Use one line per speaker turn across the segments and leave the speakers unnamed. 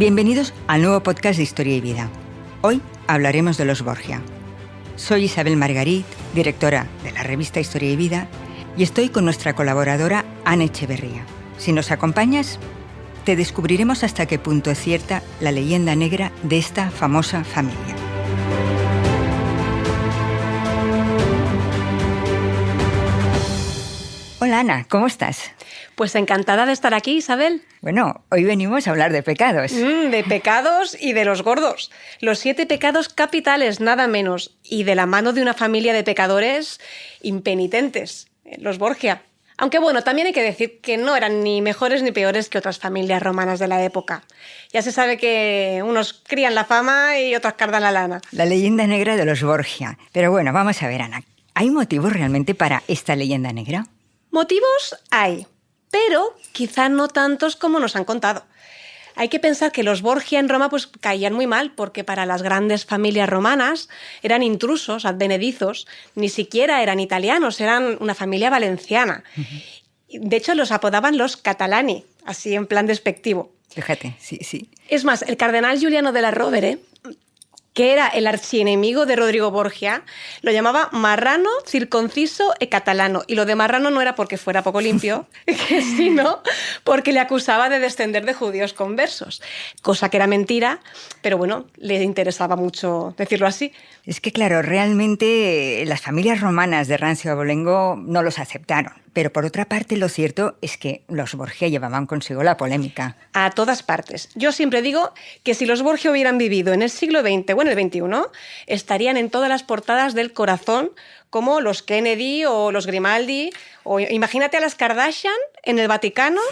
Bienvenidos al nuevo podcast de Historia y Vida. Hoy hablaremos de los Borgia. Soy Isabel Margarit, directora de la revista Historia y Vida, y estoy con nuestra colaboradora Ana Echeverría. Si nos acompañas, te descubriremos hasta qué punto es cierta la leyenda negra de esta famosa familia. Hola Ana, ¿cómo estás?
Pues encantada de estar aquí, Isabel.
Bueno, hoy venimos a hablar de pecados.
De pecados y de los gordos. Los 7 pecados capitales, nada menos. Y de la mano de una familia de pecadores impenitentes, los Borgia. Aunque bueno, también hay que decir que no eran ni mejores ni peores que otras familias romanas de la época. Ya se sabe que unos crían la fama y otros cardan la lana.
La leyenda negra de los Borgia. Pero bueno, vamos a ver, Ana. ¿Hay motivos realmente para esta leyenda negra?
Motivos hay, pero quizá no tantos como nos han contado. Hay que pensar que los Borgia en Roma pues caían muy mal, porque para las grandes familias romanas eran intrusos, advenedizos, ni siquiera eran italianos, eran una familia valenciana. De hecho, los apodaban los Catalani, así en plan despectivo.
Fíjate, sí.
Es más, el cardenal Giuliano della Rovere, que era el archienemigo de Rodrigo Borgia, lo llamaba marrano, circonciso e catalano. Y lo de marrano no era porque fuera poco limpio, sino porque le acusaba de descender de judíos conversos. Cosa que era mentira, pero bueno, le interesaba mucho decirlo así.
Es que claro, realmente las familias romanas de rancio abolengo no los aceptaron. Pero por otra parte, lo cierto es que los Borgia llevaban consigo la polémica.
A todas partes. Yo siempre digo que si los Borgia hubieran vivido en el siglo XX o en el XXI, estarían en todas las portadas del Corazón, como los Kennedy o los Grimaldi, o imagínate a las Kardashian en el Vaticano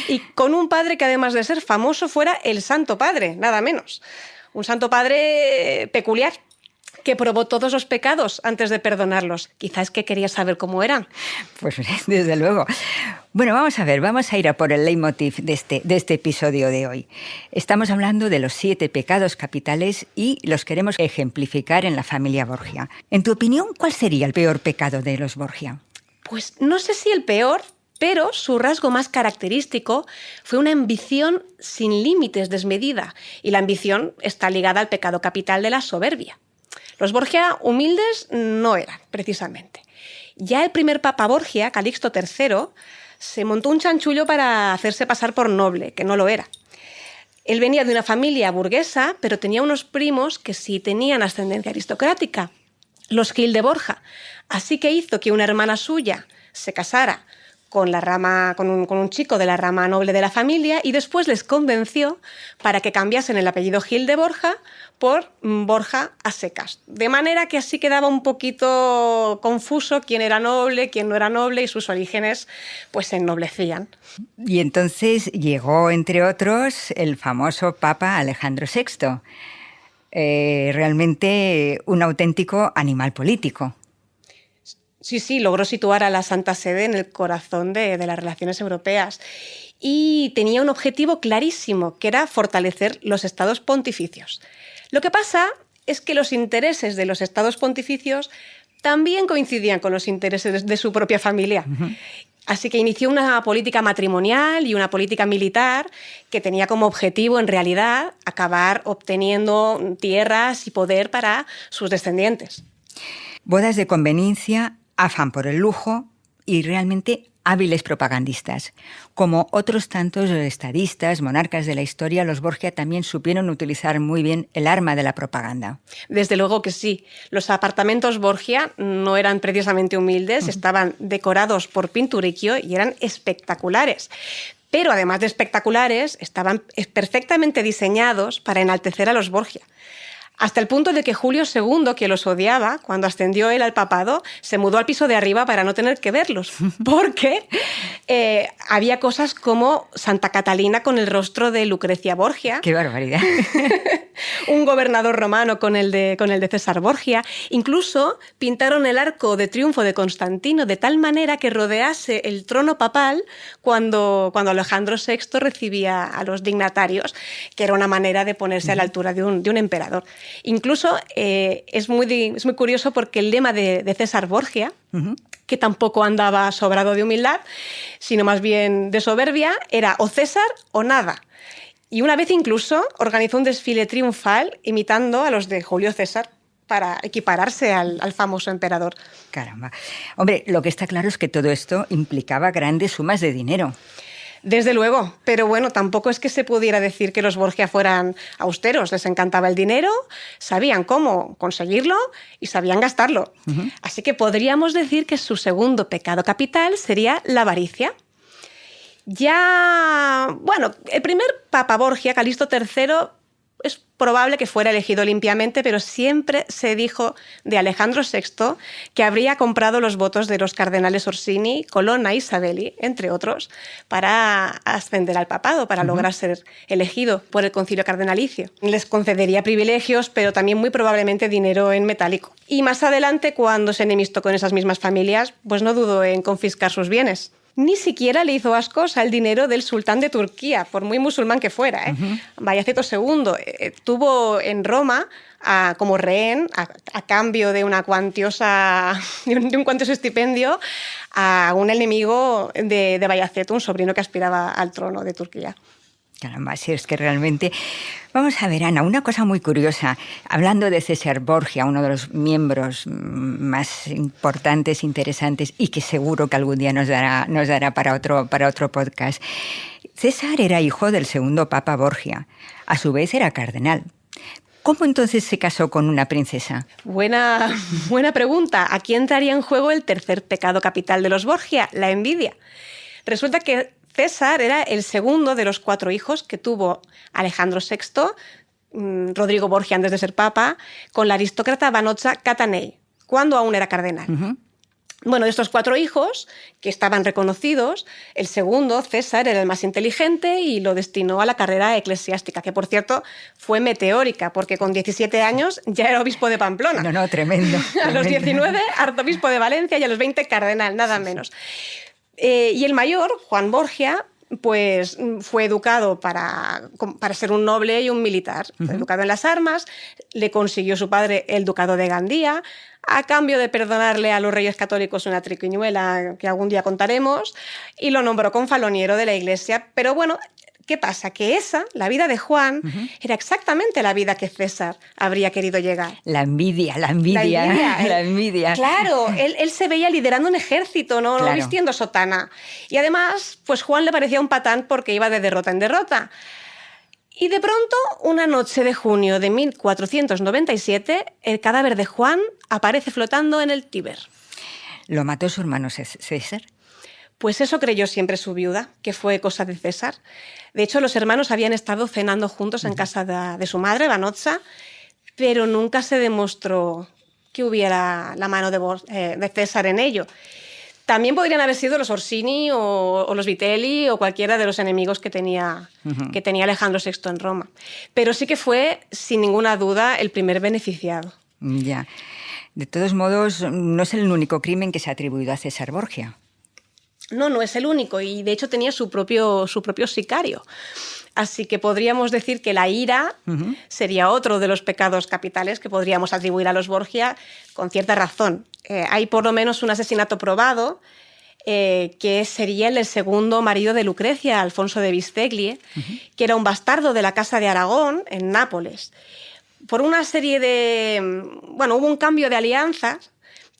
y con un padre que además de ser famoso fuera el Santo Padre, nada menos. Un Santo Padre peculiar, que probó todos los pecados antes de perdonarlos. Quizás es que quería saber cómo eran.
Pues desde luego. Bueno, vamos a ir a por el leitmotiv de este episodio de hoy. Estamos hablando de los 7 pecados capitales y los queremos ejemplificar en la familia Borgia. En tu opinión, ¿cuál sería el peor pecado de los Borgia?
Pues no sé si el peor, pero su rasgo más característico fue una ambición sin límites desmedida. Y la ambición está ligada al pecado capital de la soberbia. Los Borgia humildes no eran, precisamente. Ya el primer papa Borgia, Calixto III, se montó un chanchullo para hacerse pasar por noble, que no lo era. Él venía de una familia burguesa, pero tenía unos primos que sí tenían ascendencia aristocrática, los Gil de Borja. Así que hizo que una hermana suya se casara con un chico de la rama noble de la familia y después les convenció para que cambiasen el apellido Gil de Borja por Borja a secas. De manera que así quedaba un poquito confuso quién era noble, quién no era noble y sus orígenes pues se ennoblecían.
Y entonces llegó, entre otros, el famoso Papa Alejandro VI. Realmente un auténtico animal político.
Sí, logró situar a la Santa Sede en el corazón de las relaciones europeas y tenía un objetivo clarísimo, que era fortalecer los estados pontificios. Lo que pasa es que los intereses de los estados pontificios también coincidían con los intereses de su propia familia. Así que inició una política matrimonial y una política militar que tenía como objetivo, en realidad, acabar obteniendo tierras y poder para sus descendientes.
Bodas de conveniencia, afán por el lujo y realmente hábiles propagandistas. Como otros tantos estadistas, monarcas de la historia, los Borgia también supieron utilizar muy bien el arma de la propaganda.
Desde luego que sí. Los apartamentos Borgia no eran precisamente humildes, estaban decorados por Pinturicchio y eran espectaculares. Pero además de espectaculares, estaban perfectamente diseñados para enaltecer a los Borgia. Hasta el punto de que Julio II, que los odiaba, cuando ascendió él al papado, se mudó al piso de arriba para no tener que verlos, porque había cosas como Santa Catalina con el rostro de Lucrecia Borgia.
¡Qué barbaridad!
Un gobernador romano con el de César Borgia. Incluso pintaron el arco de triunfo de Constantino de tal manera que rodease el trono papal cuando Alejandro VI recibía a los dignatarios, que era una manera de ponerse a la altura de un emperador. Incluso es muy curioso porque el lema de César Borgia, que tampoco andaba sobrado de humildad, sino más bien de soberbia, era o César o nada. Y una vez incluso organizó un desfile triunfal imitando a los de Julio César para equipararse al famoso emperador.
Caramba. Hombre, lo que está claro es que todo esto implicaba grandes sumas de dinero.
Desde luego, pero bueno, tampoco es que se pudiera decir que los Borgia fueran austeros. Les encantaba el dinero, sabían cómo conseguirlo y sabían gastarlo. Así que podríamos decir que su segundo pecado capital sería la avaricia. El primer papa Borgia, Calixto III, es probable que fuera elegido limpiamente, pero siempre se dijo de Alejandro VI que habría comprado los votos de los cardenales Orsini, Colonna y Savelli, entre otros, para ascender al papado, para lograr ser elegido por el concilio cardenalicio. Les concedería privilegios, pero también muy probablemente dinero en metálico. Y más adelante, cuando se enemistó con esas mismas familias, pues no dudó en confiscar sus bienes. Ni siquiera le hizo ascos al dinero del sultán de Turquía, por muy musulmán que fuera. Bayaceto II tuvo en Roma como rehén, a cambio de un cuantioso estipendio, a un enemigo de Bayaceto, un sobrino que aspiraba al trono de Turquía.
Caramba, si es que realmente... Vamos a ver, Ana, una cosa muy curiosa. Hablando de César Borgia, uno de los miembros más importantes, interesantes, y que seguro que algún día nos dará para otro podcast. César era hijo del segundo papa Borgia. A su vez era cardenal. ¿Cómo entonces se casó con una princesa?
Buena pregunta. Aquí entraría en juego el tercer pecado capital de los Borgia, la envidia. Resulta que César era el segundo de los 4 hijos que tuvo Alejandro VI, Rodrigo Borgia antes de ser papa, con la aristócrata Vanoza Catanei, cuando aún era cardenal. Bueno, de estos 4 hijos, que estaban reconocidos, el segundo, César, era el más inteligente y lo destinó a la carrera eclesiástica, que por cierto fue meteórica, porque con 17 años ya era obispo de Pamplona.
No, tremendo.
A los 19, arzobispo de Valencia, y a los 20, cardenal, nada menos. Y el mayor, Juan Borgia, pues fue educado para ser un noble y un militar. Fue educado en las armas, le consiguió su padre el ducado de Gandía, a cambio de perdonarle a los reyes católicos una triquiñuela que algún día contaremos, y lo nombró confaloniero de la iglesia. Pero bueno, ¿qué pasa? Que la vida de Juan, era exactamente la vida que César habría querido llegar.
La envidia.
Claro, él se veía liderando un ejército, no vistiendo sotana. Y además, pues Juan le parecía un patán porque iba de derrota en derrota. Y de pronto, una noche de junio de 1497, el cadáver de Juan aparece flotando en el Tíber.
¿Lo mató su hermano César?
Pues eso creyó siempre su viuda, que fue cosa de César. De hecho, los hermanos habían estado cenando juntos en casa de su madre, Vanoza, pero nunca se demostró que hubiera la mano de César en ello. También podrían haber sido los Orsini o los Vitelli o cualquiera de los enemigos que tenía Alejandro VI en Roma. Pero sí que fue, sin ninguna duda, el primer beneficiado.
Ya. De todos modos, no es el único crimen que se ha atribuido a César Borgia.
No es el único, y de hecho tenía su propio sicario. Así que podríamos decir que la ira sería otro de los pecados capitales que podríamos atribuir a los Borgia con cierta razón. Hay por lo menos un asesinato probado, que sería el del segundo marido de Lucrecia, Alfonso de Bisceglie, que era un bastardo de la Casa de Aragón en Nápoles. Por una serie hubo un cambio de alianzas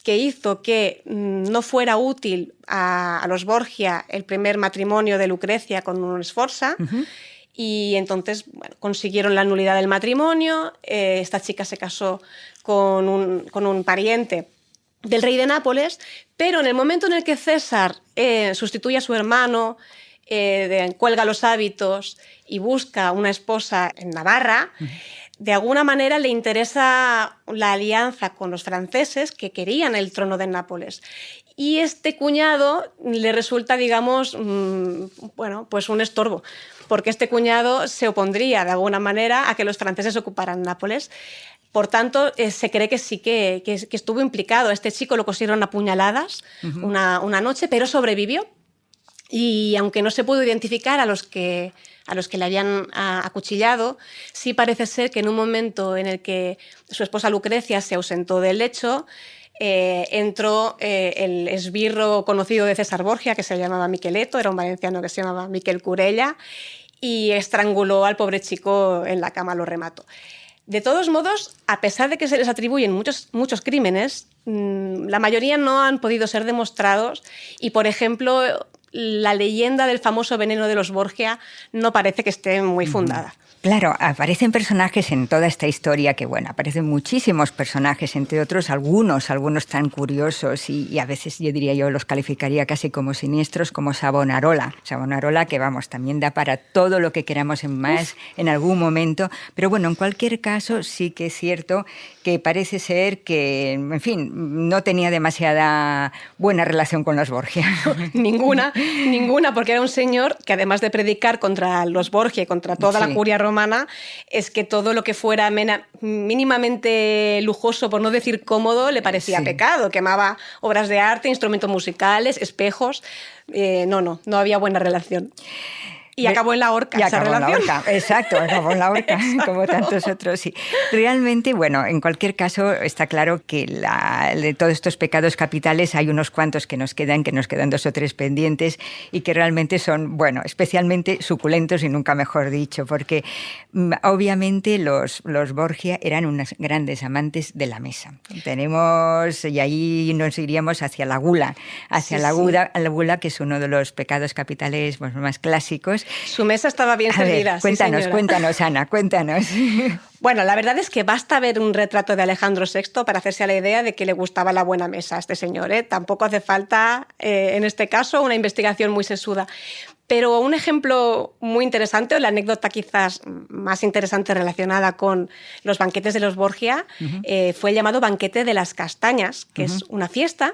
que hizo que no fuera útil a los Borgia el primer matrimonio de Lucrecia con un Sforza, y entonces consiguieron la nulidad del matrimonio. Esta chica se casó con un pariente del rey de Nápoles, pero en el momento en el que César sustituye a su hermano, cuelga los hábitos y busca una esposa en Navarra, de alguna manera le interesa la alianza con los franceses que querían el trono de Nápoles. Y este cuñado le resulta, digamos, pues un estorbo, porque este cuñado se opondría de alguna manera a que los franceses ocuparan Nápoles. Por tanto, se cree que sí que estuvo implicado. A este chico lo cosieron a puñaladas una noche, pero sobrevivió. Y aunque no se pudo identificar a los que le habían acuchillado, sí parece ser que en un momento en el que su esposa Lucrecia se ausentó del lecho, entró el esbirro conocido de César Borgia, que se llamaba Miqueleto, era un valenciano que se llamaba Miquel Curella, y estranguló al pobre chico en la cama, lo remató. De todos modos, a pesar de que se les atribuyen muchos crímenes, la mayoría no han podido ser demostrados y, por ejemplo, la leyenda del famoso veneno de los Borgia no parece que esté muy fundada.
Claro, aparecen personajes en toda esta historia que, bueno, aparecen muchísimos personajes, entre otros algunos tan curiosos y a veces yo los calificaría casi como siniestros, como Savonarola. Savonarola que, vamos, también da para todo lo que queramos en más en algún momento. Pero bueno, en cualquier caso sí que es cierto que parece ser que, en fin, no tenía demasiada buena relación con los Borgia.
Ninguna, porque era un señor que además de predicar contra los Borgia y contra toda la curia romana, es que todo lo que fuera mínimamente lujoso, por no decir cómodo, le parecía pecado. Quemaba obras de arte, instrumentos musicales, espejos. No había buena relación. Y acabó en la horca esa relación.
Exacto, acabó en la horca, como tantos otros. Sí. Realmente, bueno, en cualquier caso, está claro que de todos estos pecados capitales hay unos cuantos que nos quedan 2 o 3 pendientes y que realmente son, bueno, especialmente suculentos y nunca mejor dicho, porque obviamente los Borgia eran unos grandes amantes de la mesa. Y ahí nos iríamos hacia la gula, la gula, que es uno de los pecados capitales más clásicos.
Su mesa estaba bien servida.
Cuéntanos, Ana, cuéntanos.
Bueno, la verdad es que basta ver un retrato de Alejandro VI para hacerse a la idea de que le gustaba la buena mesa a este señor. Tampoco hace falta, en este caso, una investigación muy sesuda. Pero un ejemplo muy interesante, o la anécdota quizás más interesante relacionada con los banquetes de los Borgia, fue el llamado Banquete de las Castañas, que es una fiesta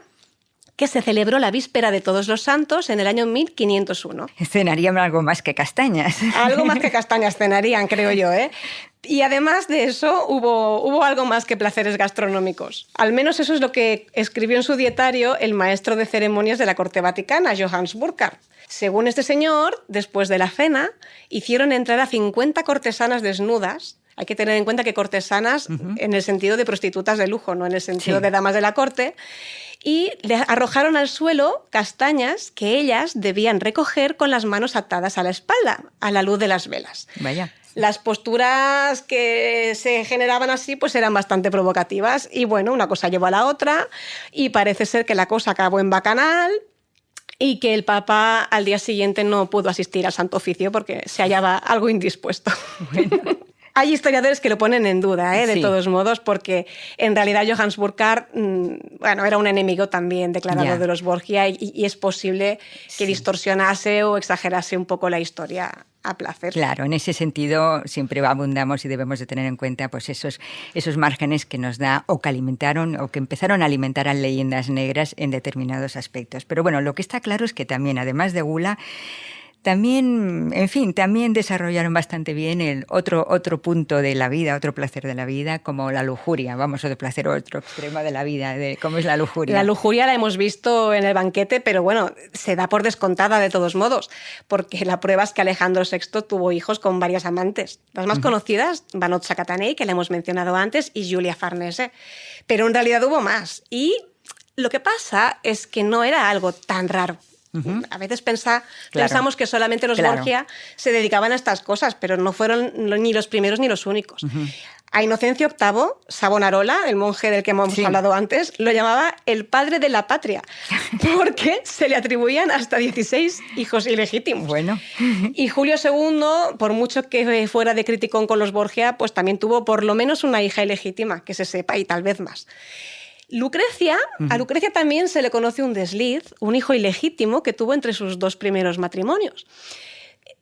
que se celebró la víspera de Todos los Santos en el año 1501.
Cenarían algo más que castañas.
Algo más que castañas cenarían, creo yo, Y además de eso, hubo algo más que placeres gastronómicos. Al menos eso es lo que escribió en su dietario el maestro de ceremonias de la corte vaticana, Johannes Burckhardt. Según este señor, después de la cena, hicieron entrar a 50 cortesanas desnudas. Hay que tener en cuenta que cortesanas en el sentido de prostitutas de lujo, no en el sentido de damas de la corte. Y le arrojaron al suelo castañas que ellas debían recoger con las manos atadas a la espalda, a la luz de las velas.
Vaya.
Las posturas que se generaban así pues eran bastante provocativas y bueno, una cosa llevó a la otra y parece ser que la cosa acabó en bacanal y que el Papa al día siguiente no pudo asistir al Santo Oficio porque se hallaba algo indispuesto. Bueno. Hay historiadores que lo ponen en duda, de todos modos, porque en realidad Johannes Burckhardt era un enemigo también declarado de los Borgia y es posible que distorsionase o exagerase un poco la historia a placer.
Claro, en ese sentido siempre abundamos y debemos de tener en cuenta pues esos márgenes que nos da o que alimentaron o que empezaron a alimentar a leyendas negras en determinados aspectos. Pero bueno, lo que está claro es que también, además de gula, también desarrollaron bastante bien el otro punto de la vida, otro placer de la vida, como la lujuria. Vamos a otro placer, otro extremo de la vida, de cómo es la lujuria.
La lujuria la hemos visto en el banquete, pero bueno, se da por descontada de todos modos, porque la prueba es que Alejandro VI tuvo hijos con varias amantes. Las más conocidas, Vanoza Catanei, que la hemos mencionado antes, y Giulia Farnese. Pero en realidad hubo más. Y lo que pasa es que no era algo tan raro. A veces pensamos que solamente los Borgia se dedicaban a estas cosas, pero no fueron ni los primeros ni los únicos. A Inocencio VIII, Savonarola, el monje del que hemos hablado antes, lo llamaba el padre de la patria, porque se le atribuían hasta 16 hijos ilegítimos.
Bueno.
Y Julio II, por mucho que fuera de criticón con los Borgia, pues también tuvo por lo menos una hija ilegítima, que se sepa, y tal vez más. A Lucrecia también se le conoce un desliz, un hijo ilegítimo que tuvo entre sus 2 primeros matrimonios.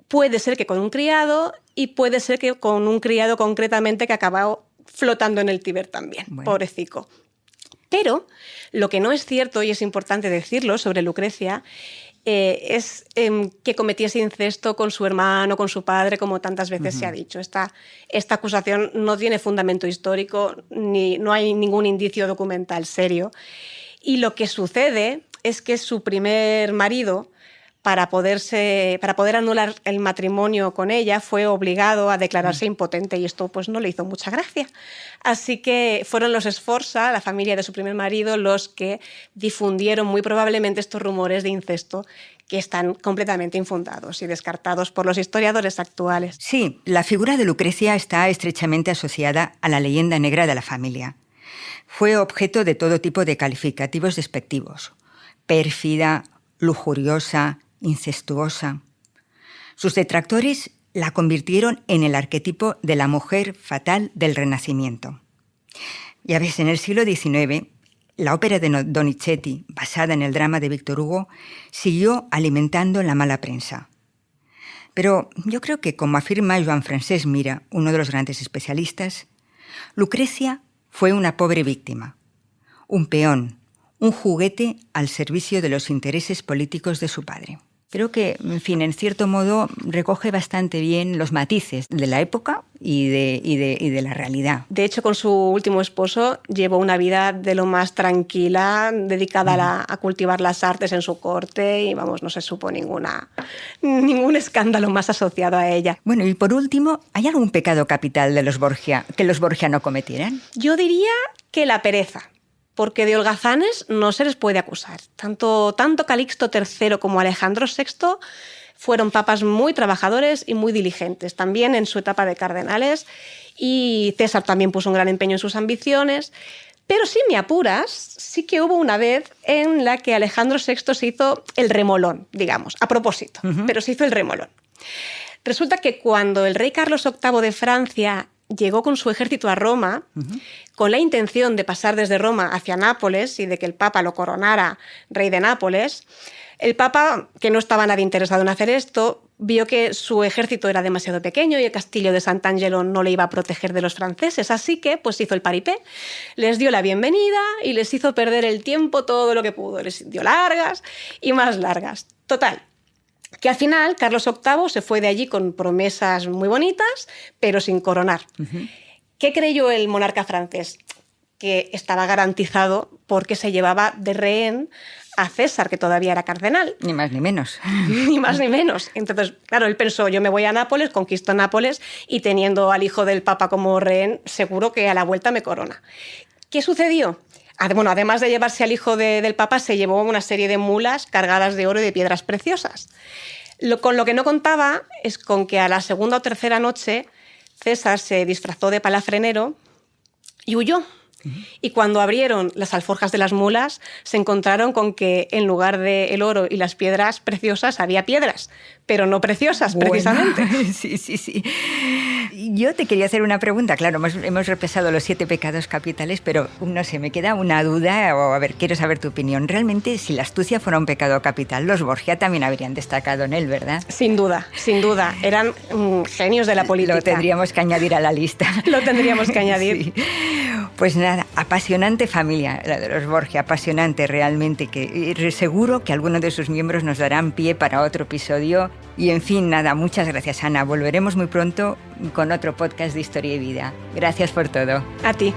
Puede ser que con un criado y puede ser que con un criado concretamente que acabó flotando en el Tíber también, pobrecico. Pero lo que no es cierto, y es importante decirlo sobre Lucrecia, es que cometiese incesto con su hermano, con su padre, como tantas veces se ha dicho. Esta acusación no tiene fundamento histórico, no hay ningún indicio documental serio. Y lo que sucede es que su primer marido, para poder anular el matrimonio con ella, fue obligado a declararse impotente y esto pues no le hizo mucha gracia. Así que fueron los Sforza, la familia de su primer marido, los que difundieron muy probablemente estos rumores de incesto que están completamente infundados y descartados por los historiadores actuales.
Sí, la figura de Lucrecia está estrechamente asociada a la leyenda negra de la familia. Fue objeto de todo tipo de calificativos despectivos: pérfida, lujuriosa, incestuosa. Sus detractores la convirtieron en el arquetipo de la mujer fatal del Renacimiento. Ya ves, en el siglo XIX, la ópera de Donizetti, basada en el drama de Víctor Hugo, siguió alimentando la mala prensa. Pero yo creo que, como afirma Joan Francesc Mira, uno de los grandes especialistas, Lucrecia fue una pobre víctima, un peón, un juguete al servicio de los intereses políticos de su padre. Creo que, en fin, en cierto modo recoge bastante bien los matices de la época y de la realidad.
De hecho, con su último esposo llevó una vida de lo más tranquila, dedicada a cultivar las artes en su corte y, vamos, no se supo ningún escándalo más asociado a ella.
Bueno, y por último, ¿hay algún pecado capital de los Borgia que los Borgia no cometieran?
Yo diría que la pereza, porque de holgazanes no se les puede acusar. Tanto Calixto III como Alejandro VI fueron papas muy trabajadores y muy diligentes, también en su etapa de cardenales, y César también puso un gran empeño en sus ambiciones. Pero si me apuras, sí que hubo una vez en la que Alejandro VI se hizo el remolón, digamos, a propósito, pero se hizo el remolón. Resulta que cuando el rey Carlos VIII de Francia llegó con su ejército a Roma, con la intención de pasar desde Roma hacia Nápoles y de que el Papa lo coronara rey de Nápoles, el Papa, que no estaba nada interesado en hacer esto, vio que su ejército era demasiado pequeño y el castillo de Sant'Angelo no le iba a proteger de los franceses, así que pues hizo el paripé, les dio la bienvenida y les hizo perder el tiempo todo lo que pudo, les dio largas y más largas. Total, que al final Carlos VIII se fue de allí con promesas muy bonitas, pero sin coronar. ¿Qué creyó el monarca francés? Que estaba garantizado porque se llevaba de rehén a César, que todavía era cardenal.
Ni más ni menos.
Ni más ni menos. Entonces, claro, él pensó, yo me voy a Nápoles, conquisto Nápoles y teniendo al hijo del Papa como rehén, seguro que a la vuelta me corona. ¿Qué sucedió? Bueno, además de llevarse al hijo del Papa, se llevó una serie de mulas cargadas de oro y de piedras preciosas. Con lo que no contaba es con que a la segunda o tercera noche César se disfrazó de palafrenero y huyó. Y cuando abrieron las alforjas de las mulas, se encontraron con que en lugar del oro y las piedras preciosas había piedras, pero no preciosas, precisamente.
Sí. Yo te quería hacer una pregunta. Claro, hemos repasado los 7 pecados capitales, pero no sé, me queda una duda, o a ver, quiero saber tu opinión. Realmente, si la astucia fuera un pecado capital, los Borgia también habrían destacado en él, ¿verdad?
Sin duda. Eran genios de la política.
Lo tendríamos que añadir a la lista.
Lo tendríamos que añadir.
Sí. Pues nada, apasionante familia, la de los Borgia, apasionante realmente, que seguro que algunos de sus miembros nos darán pie para otro episodio. Y en fin, nada, muchas gracias, Ana. Volveremos muy pronto con otro podcast de Historia y Vida. Gracias por todo.
A ti.